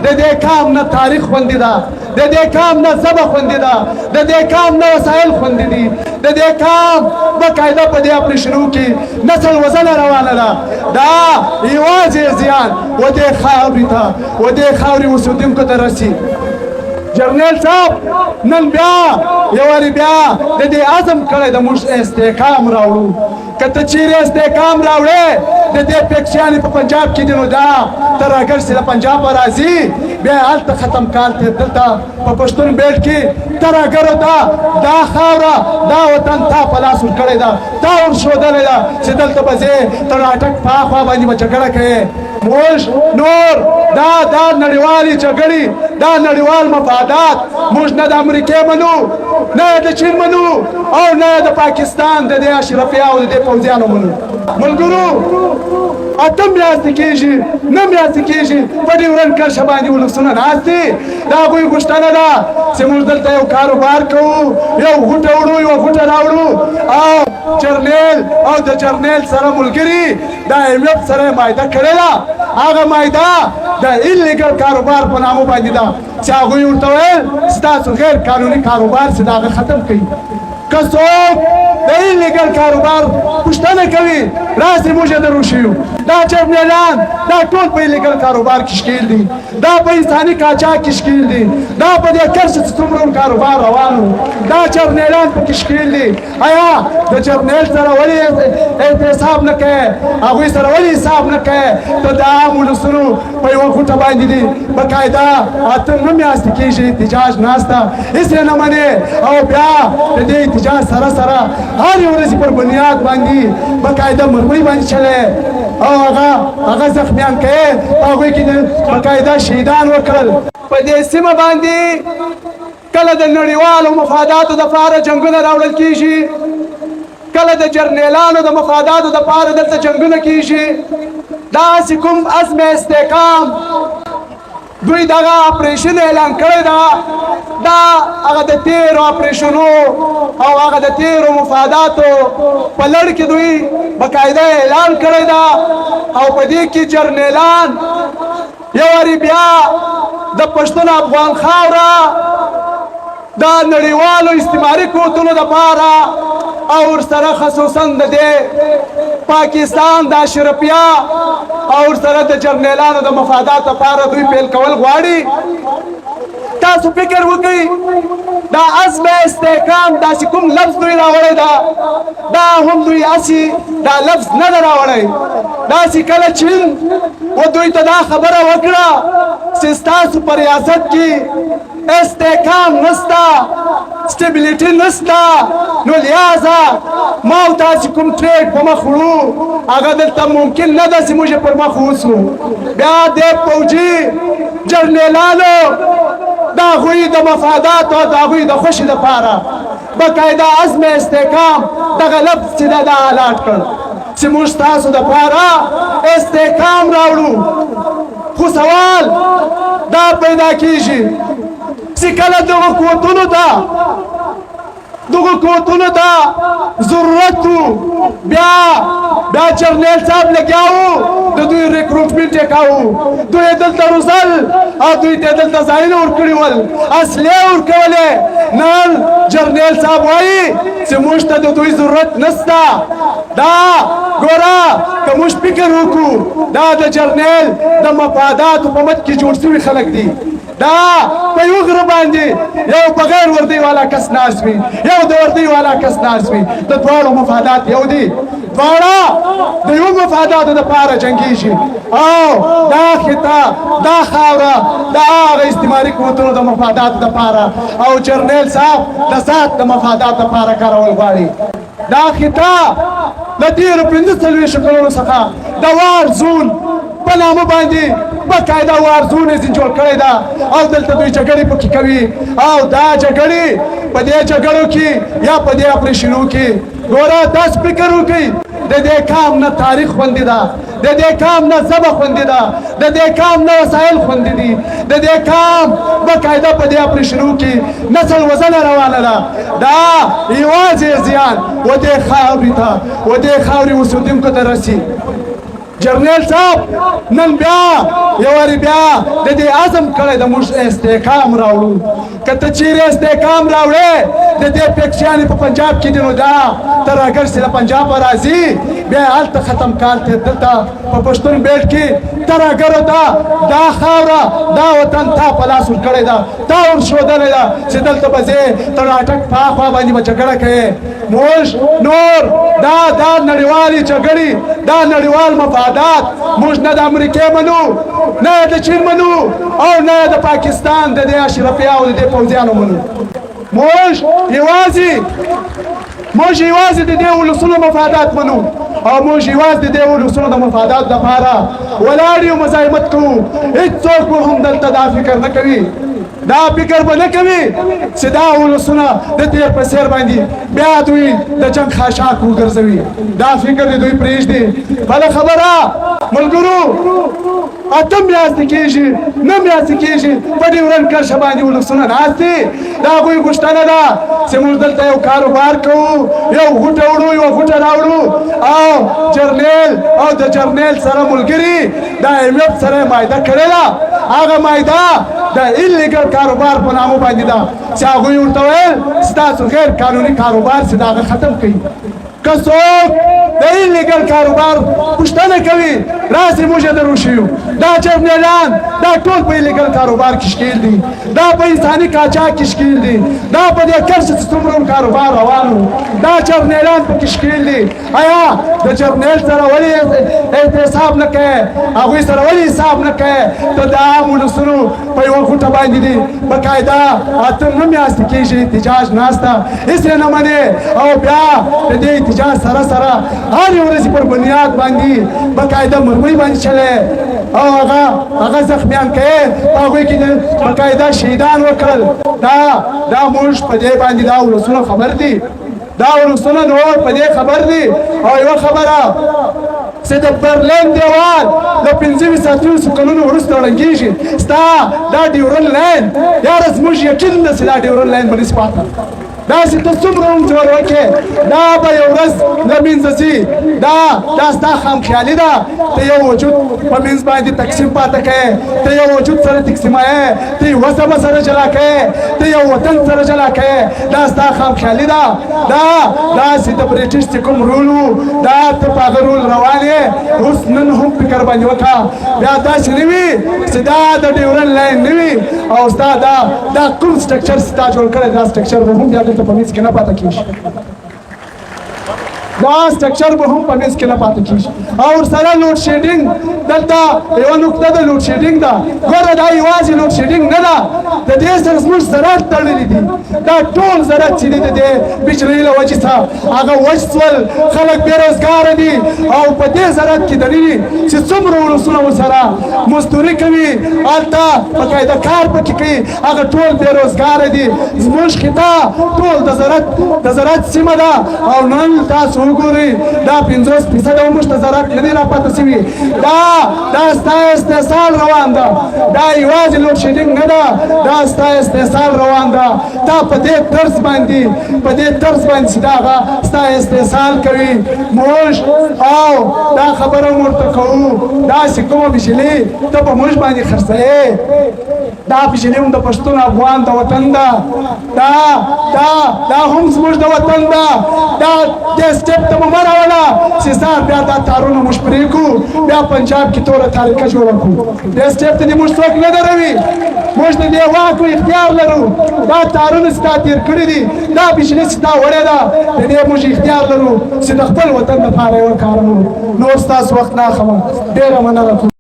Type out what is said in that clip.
د دې کام نه تاریخ خوندي ده، د دې کام نه ژبه خوندي ده، د دې کام نه وسایل خوندي دي، د دې کام باقاعده په دې اپریشنو کې نسل وزنه روانه ده. دا یوازې زیان و دې خاورې ته و دې خاورې اوسېدونکو ته رسي. جرنیل صاحب نن بیا یو وارې بیا د دې عزم کړی د موږ استحکام راوړو. که ته چیرې استحکام راوړې د دې پیکسیانې په پنجاب کې دي نو دا ته راګرځې له پنجابه راځي بیا هلته ختم کال ته دلته په پښتون بیلټ کې ته راګرو ته دا خاوره دا وطن تا په لاس ورکړی ده، تا ورښودلی ده چې دلته به ځې ته راټک په هاخوا باندې به جګړه کوې. موږ نور دا نړیوالې جګړې دا نړیوال مفادات موږ نه د امریکې منو نه د چین منو او نه د پاکستان د دې اشرفیه او د دې پوځیانو منو. ملګرو اته میاشتې کېږي نه میاشتې کېږي په ډیورنډ کرښه باندې ولسونه ناست دي. د هغوی غوښتنه ده چې موږ دلته یو کاروبار کوو، یو غوټه وړو یو غوټه راوړو او جرنیل او د جرنیل سره ملګري د IMF سره معاهده کړې ده. هغه معاهده د ایلیګل کاروبار په نامه باندې ده چې هغوی ورته ویل ستاسو غیر قانوني کاروبار چې د هغه ختم کړي. که څوک د ایلیګل کاروبار پوښتنه کوي راسئ موږ یې دروښیو. دا جرنیلان دا ټول په ایلیګل کاروبار کې ښکېل دي، دا په انساني قاچاق کې ښکېل دي، دا په دې کرښه چې څومره کاروبار روان و دا جرنیلان پکې ښکېل دي. آیا د جرنیل سره ولې حساب نه کوې؟ هغوی سره ولې حساب نه کوې؟ ته د عام ولسونو په یوه غوټه باندې دي باقاعده اته نه میاشتې کېږي احتجاج ناسته هېڅ یې نه منې او بیا د دې احتجاج سره سره هرې ورځې پر بنیاد باندې باقاعده مرمۍ باندې چلې او هغه زخمیان کوي هغوی کې باقاعده شهیدان وکړل. په دې سیمه باندې کله د نړیوالو مفاداتو دپاره جنګونه راوړل کېږي، کله د جرنیلانو د مفاداتو دپاره دلته جنګونه کېږي. داسې کوم عزم استحکام دوی دغه اپریشن اعلان کړی ده دا هغه د تیرو اپریشنو او هغه د تیرو مفاداتو په لړ کې دوی باقاعده اعلان کړی ده او په دې کې جرنیلان یو وارې بیا د پښتون افغان خاوره د نړیوالو استعماري قوتونو دپاره او ورسره خصوصا د دې پاکستان د اشرفیه او ورسره د جرنیلانو د مفاداتو لپاره دوی پیل کول غواړي. تاسو فکر وکړئ دا عزم استحکام داسې کوم لفظ دوی راوړی ده دا هم دوی هسې دا لفظ نه ده راوړی. داسې کله چین و دوی ته دا خبره وکړه چې ستاسو په ریاست کې استحکام نسته، سټیبلیټي نسته، نو لہذا ما او تاسې کوم ټریډ په مخ وړو هغه دلته ممکن نه ده چې موږ یې پر مخ ووسو. بیا دې پوځي جرنیلانو د هغوی د مفاداتو او د هغوی د خوښې دپاره باقاعده عزم استحکام دغه لفظ چې ده دا الاټ کړ چې موږ ستاسو دپاره استحکام راوړو. خو سوال دا پیدا کېږي چې کله دغه قوتونو ته ضرورت و بیا جرنیل صاحب لګیا وو د دوی ریکروټمنټ یې کاوه، دوی یې دلته روزل او دوی ته یې دلته ځایونه ورکړي ول، اصلې ورکولې. نن جرنیل صاحب وایي چې موږ ته د دوی ضرورت نسته. دا ګوره که موږ فکر وکړو دا د جرنیل د مفاداتو په مد کې جوړ شوي خلک دي. دا په یو غره باندې یو بغیر وردی والا کس ناست وي، یو د وردی والا کس ناست وي، د دواړو مفادات یو دي، دواړه د یو مفاداتو دپاره جنګېږي او دا خطه دا خاوره د هغه استعماري قوتونو د مفاداتو دپاره او جرنیل صاحب د ذات د مفاداتو دپاره کارول غواړي. دا خطه د تېرو 45 کلونو څخه د وار زون په نامه باندې باقاعده وار زون یې جوړ کړی ده او دلته دوی جګړې پکې کوي او دا جګړې په دې جګړو کې یا په دې اپریشنو کې ګوره تاسو فکر وکړئ د دې کام نه تاریخ خوندي ده، د دې کام نه ژبه خوندي ده، د دې کام نه وسایل خوندي دي، د دې کام باقاعده په دې اپریشنو کې نسل وزنه روانه ده. دا یوازې زیان و دې خاورې ته و دې خاورې اوسېدونکو ته رسي. جرنیل صاحب نن بیا یو وارې بیا د دې عزم کړی د موږ استحکام راوړو که ته چیرې استحکام راوړې د دې پیکشیانې په پنجاب کې دي نو دا تر اګر چې له پنجابه راځي بیا هلته ختم کار دی دلته په پښتون بیلټ کې تر اګرو دا خاوره دا وطن تا په لاس ورکړی ده تا ورښودلی ده چې دلته به ځې ته راټک په اخوا باندې به جګړه کوې موږ نور دا نړیوالې جګړې دا نړیوال مفادات موږ نه د امریکې منو نه د چین منو او نه د پاکستان د دې اشرفیه او د دې پوځیانو منو موږ یوازې د دې ولسونو مفادات منو او موږ یوازې د دې ولسونو د مفادات لپاره ولاړ یو مزاحمت کوو هېڅوک به هم دلته دا فکر نه کوي دا فکر به نه کوي چې دا ولسونه د تیر په څېر باندې بیا دوی د جنګ خاشاک وګرځوي دا فکر د دوی پرېږدي بله خبره ملګرو 8 میاشتې کېږي 9 میاشتې کېږي په ډیورنډ کرښه باندې ولسونه ناست دي د هغوی غوښتنه ده چې موږ دلته یو کاروبار کوو یو غوټه وړو یوه غوټه راوړو او جرنیل او د جرنیل سره ملګري د IMF سره معاهده کړې ده هغه معاهده د ایلیګل کاروبار په نامه باندې ده چې هغوی ورته ویل ستاسو غیر قانوني کاروبار چې د هغه ختم کړي که څوک د ایلیګل کاروبار پوښتنه کوي راسې موږ یې درو شیو دا جرنیلان دا ټول په ایلیګل کاروبار کې ښکیل دي دا په انساني قاچاق کې ښکیل دي دا په دې کرښه چې څومره کاروبار روان و دا جرنیلان پکې ښکیل دي آیا د جرنیل سره ولې احتساب نه کوې هغوی سره ولې حساب نه کوې ته د عام ولسونو په یوه غوټه باندې دي باقاعده 8 میاشتې کېږي احتجاج ناسته هېڅ یې نه منې او بیا د دې احتجاج سره هرې ورځې پر بنیاد باندې باقاعده مرمۍ باندې چلی او هغه زخمیان کوي په هغوی کې باقاعده شهیدان وکړل دا موږ په دې باندې دا ولسونه خبر دي دا ولسونه نور په دې خبر دي او یوه خبره چې د برلین دیوال له 15 کلونو وروسته ړنګېږي ستا دا ډیورنډ لاین یاره زموږ یقین ده چې دا ډیورنډ لاین به نشي پاته داسې ته څومره هم زور وکړې دا به یو ورځ له منځه ځي دا ستا خامخیالي ده ته یو وجود په منځ باندې تقسیم پاته کوې ته یو وجود سره تقسیموې ته یوه ژبه سره جلا کوې ته یو وطن سره جلا کوې دا ستا خامخیالي ده داسې د بریټیش چې کوم رول و دا ته په هغه رول روان یې اوس نن هم فکر باندې وکړه بیا داسې نه وي چې دا د ډیورنډ لاین نه وي او ستا دا کوم سټرکچر چې تا جوړ کړی دا سټرکچر به هم بیا دلته په منځ کې نه پاته کېږي دا سټرکچر به هم په منځ کې نه پاته کېږي او ورسره لوډ شیډینګ دلته یوه نقطه د لوډ شیډینګ ده ګوره دا یوازې لوډ شیډینګ نه ده د دې سره زموږ زراعت تړلي دي دا ټول زراعت چې دی د دې بجلۍ له وجې څخه هغه وچ شول خلک بېروزګاره دي او په دې زراعت کې دلیل چې څومره ولسونه ورسره مزدوري کوي هلته باقاعده کار پکې کوي هغه ټول بېروزګاره دي زموږ خطه ټول د زراعت سیمه ده او نن تاسو وګورئ دا 50% موږ ته زراعت نه دی راپاته شوي دا ستا استحصال روان ده دا یوازې لوډ شیډینګ نه ده دا ستا استحصال روان ده تا په دې طرز باندې چې دا هغه ستا استحصال کوي موږ او دا خبره هم ورته کوو داسې کومه بجلۍ ته په موږ باندې خرڅوې دا بجلۍ هم د پښتون افغان د وطن ده دا هم زموږ د وطن ده دا دې سټیپ ته مو مه راوله چې سهار بیا دا تارونه موږ پرېږدو بیا پنجاب کې توره تاریکه جوړه کړو دې سټیپ ته دې موږ څوک نه دروي موږ د دې واک او اختیار لرو دا تارونه چې تا تېر کړي دي دا بجلۍ چې تا وړې ده د دې موږ اختیار لرو چې د خپل وطن لپاره یې وکاروو نور ستاسو وخت نه اخلم ډېره مننه